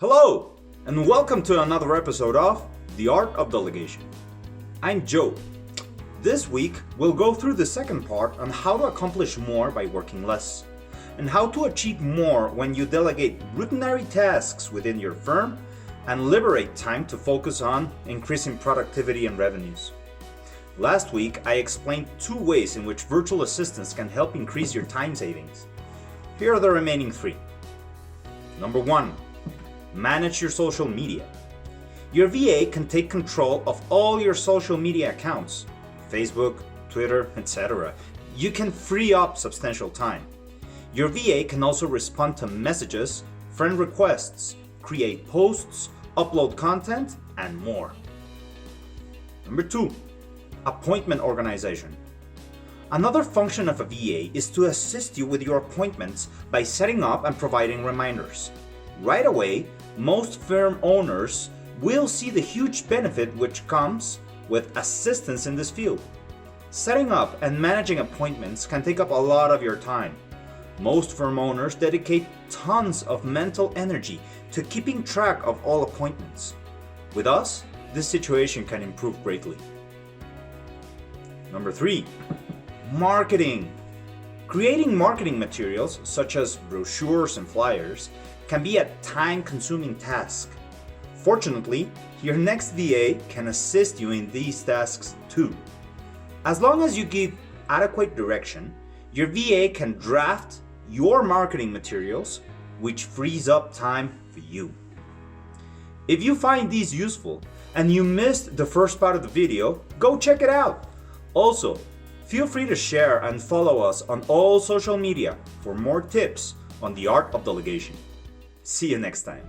Hello, and welcome to another episode of The Art of Delegation. I'm Joe. This week, we'll go through the second part on how to accomplish more by working less, and how to achieve more when you delegate routinary tasks within your firm and liberate time to focus on increasing productivity and revenues. Last week, I explained 2 ways in which virtual assistants can help increase your time savings. Here are the remaining 3. Number 1. Manage your social media. Your VA can take control of all your social media accounts, Facebook, Twitter, etc. You can free up substantial time. Your VA can also respond to messages, friend requests, create posts, upload content, and more. Number 2. Appointment organization. Another function of a VA is to assist you with your appointments by setting up and providing reminders. Right away, most firm owners will see the huge benefit which comes with assistance in this field. Setting up and managing appointments can take up a lot of your time. Most firm owners dedicate tons of mental energy to keeping track of all appointments. With us, this situation can improve greatly. Number 3. Marketing. Creating marketing materials, such as brochures and flyers, can be a time-consuming task. Fortunately, your next VA can assist you in these tasks too. As long as you give adequate direction, your VA can draft your marketing materials, which frees up time for you. If you find these useful and you missed the first part of the video, go check it out. Also, feel free to share and follow us on all social media for more tips on the art of delegation. See you next time.